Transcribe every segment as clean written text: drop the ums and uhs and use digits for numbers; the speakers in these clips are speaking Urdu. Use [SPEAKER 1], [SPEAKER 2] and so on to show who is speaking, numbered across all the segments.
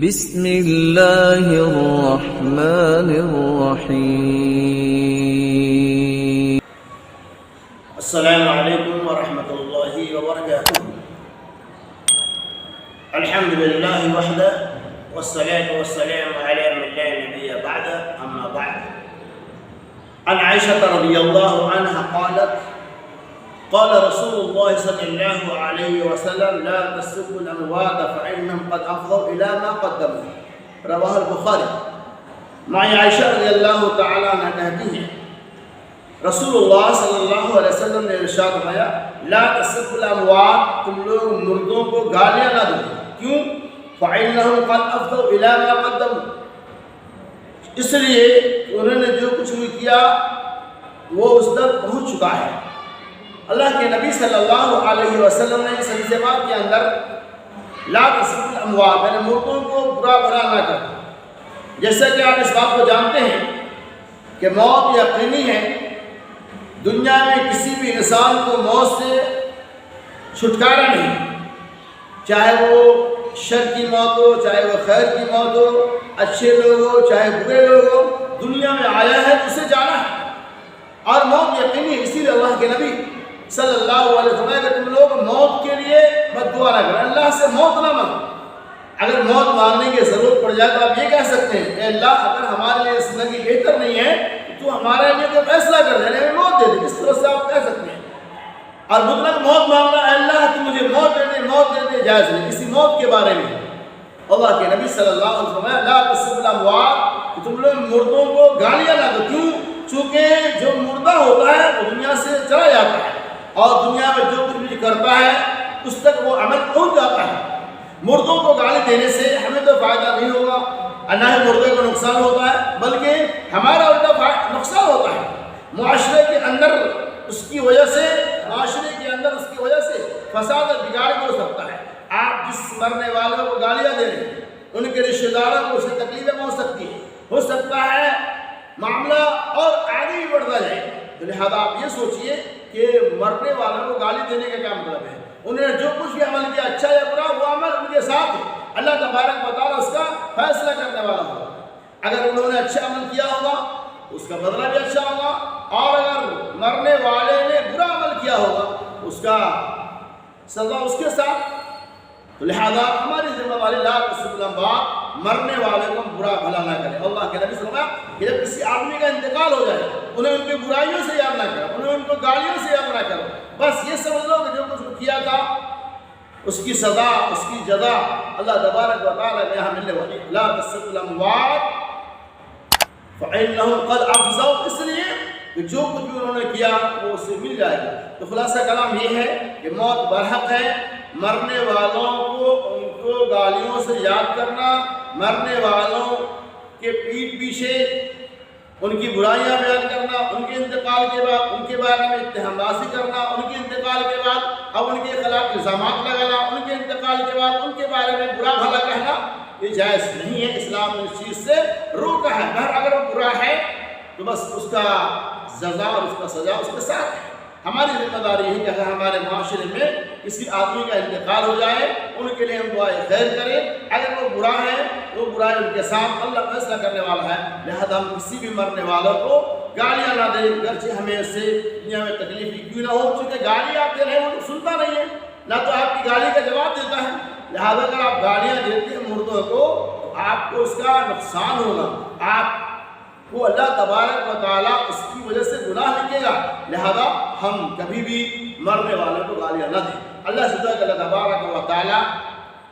[SPEAKER 1] بسم اللہ الرحمن الرحیم۔
[SPEAKER 2] السلام علیکم ورحمۃ اللہ وبرکاتہ۔ الحمد للہ وحدہ والصلاة والسلام علی من لا نبی بعد، اما بعد۔ عن عائشة رضی اللہ عنہ قالت قال رسول الله صلى الله عليه وسلم لا تسبوا الأموات فإنهم قد أفضوا إلى ما قدموا، رواہ البخاری۔ ماں عائشہ رضی اللہ تعالیٰ عنہ کہتی ہیں رسول اللہ صلی اللہ علیہ وسلم نے ارشاد فرمایا لا تسبوا الأموات، تم لوگ مردوں کو گالیاں نہ دو، کیوں؟ فإنهم قد أفضوا إلى ما قدموا، اس لیے انہوں نے جو کچھ بھی کیا وہ اس تک پہنچ چکا ہے۔ اللہ کے نبی صلی اللہ علیہ وسلم نے اس حدیث پاک کے اندر لا تسبوا الاموات، یعنی مردوں کو برا بھلا نہ کرو۔ جیسا کہ آپ اس بات کو جانتے ہیں کہ موت یقینی ہے، دنیا میں کسی بھی انسان کو موت سے چھٹکارا نہیں، چاہے وہ شر کی موت ہو، چاہے وہ خیر کی موت ہو، اچھے لوگ ہو چاہے برے لوگ ہو، دنیا میں آیا ہے اسے جانا ہے اور موت یقینی ہے۔ اسی لیے اللہ کے نبی صلی اللہ علیہ وسلم کہ تم لوگ موت کے لیے بد دعا نہ کریں، اللہ سے موت نہ مانگو۔ اگر موت مانگنے کی ضرورت پڑ جائے تو آپ یہ کہہ سکتے ہیں اے اللہ اگر ہمارے لیے زندگی بہتر نہیں ہے تو ہمارے لیے کوئی فیصلہ کر دے، ہمیں موت دے دے، اس طرح سے آپ کہہ سکتے ہیں۔ اور مطلق موت مانگنا اے اللہ تو مجھے موت دے دے جائز نہیں۔ اسی موت کے بارے میں اللہ کے نبی صلی اللہ علیہ وسلم لا تسبوا الاموات، تم لوگ مردوں کو گالیاں نہ دو، کیوں؟ چونکہ جو مردہ ہوتا ہے وہ دنیا سے چلا جاتا ہے اور دنیا میں جو کچھ بھی کرتا ہے اس تک وہ عمل پہنچ جاتا ہے۔ مردوں کو گالی دینے سے ہمیں تو فائدہ نہیں ہوگا، نہ ہی مردے کو نقصان ہوتا ہے بلکہ ہمارا الٹا نقصان ہوتا ہے۔ معاشرے کے اندر اس کی وجہ سے فساد اور بگاڑ بھی ہو سکتا ہے۔ آپ جس مرنے والوں کو گالیاں دے رہے ہیں ان کے رشتہ داروں کو اسے تکلیفیں پہنچ سکتی ہیں، ہو سکتا ہے معاملہ اور آگے بھی بڑھتا جائے۔ لہذا آپ یہ سوچئے کہ مرنے والوں کو گالی دینے کا کیا مطلب ہے؟ انہوں نے جو کچھ بھی عمل کیا اچھا یا برا وہ عمل ان کے ساتھ ہے، اللہ تبارک و تعالیٰ اس کا فیصلہ کرنے والا ہوگا۔ اگر انہوں نے اچھا عمل کیا ہوگا اس کا بدلہ بھی اچھا ہوگا، اور اگر مرنے والے نے برا عمل کیا ہوگا اس کا سزا اس کے ساتھ۔ تو لہذا ہماری ذمہ داری لا تسبوا الاموات، مرنے والے کو برا بھلا نہ کرے۔ اللہ کے نبی صلی اللہ علیہ وسلم کہ جب کسی آدمی کا انتقال ہو جائے انہیں ان کی برائیوں سے یاد نہ کرو، انہیں ان کو گالیوں سے یاد نہ کرو، بس یہ سمجھ لو کہ جو کچھ کیا تھا اس کی سزا اس کی جزا اللہ تبارک و تعالیٰ کے یہاں ملنے والی۔ لا تسبوا الاموات فإنهم قد أفضوا، اس لیے کہ جو کچھ بھی انہوں نے کیا وہ اسے مل جائے گا۔ تو خلاصہ کلام یہ ہے کہ موت برحق ہے، مرنے والوں کو ان کو گالیوں سے یاد کرنا، مرنے والوں کے پیٹھ پیچھے ان کی برائیاں بیان کرنا، ان کے انتقال کے بعد ان کے بارے میں اتہام بازی کرنا، ان کے انتقال کے بعد اب ان کے خلاف الزامات لگانا، ان کے انتقال کے بعد ان کے بارے میں برا بھلا کہنا، یہ جائز نہیں ہے۔ اسلام نے اس چیز سے روکا ہے۔ اگر وہ برا ہے تو بس اس کا جزا اور اس کا سزا اس کے ساتھ ہے۔ ہماری ذمہ داری ہے کہ اگر ہمارے معاشرے میں کسی آدمی کا انتقال ہو جائے ان کے لیے ہم دعائے خیر کریں، اگر وہ برا ہے تو برائی ان کے ساتھ اللہ فیصلہ کرنے والا ہے۔ لہذا ہم کسی بھی مرنے والوں کو گالیاں نہ دیں، گرچہ ہمیں اس سے دنیا میں تکلیف کیوں نہ ہو، چونکہ گالی آپ دے رہے ہیں وہ سنتا نہیں ہے، نہ تو آپ کی گالی کا جواب دیتا ہے۔ لہذا اگر آپ گالیاں دیتے ہیں مردوں کو تو آپ کو اس کا نقصان ہوگا، آپ وہ اللہ تبارک و تعالیٰ اس کی وجہ سے گناہ لکھے گا۔ لہذا ہم کبھی بھی مرنے والوں کو گالیاں نہ دیں۔ اللہ سے دعا کہ اللہ تبارک و تعالیٰ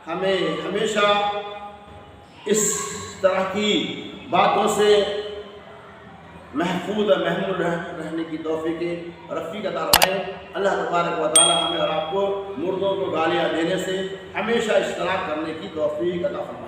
[SPEAKER 2] ہمیں ہمیشہ اس طرح کی باتوں سے محفوظ اور محمود رہنے کی توفیق رفیق عطا فرمائے۔ اللہ تبارک و تعالیٰ ہمیں اور آپ کو مردوں کو گالیاں دینے سے ہمیشہ اجتناب کرنے کی توفیق عطا فرمائے۔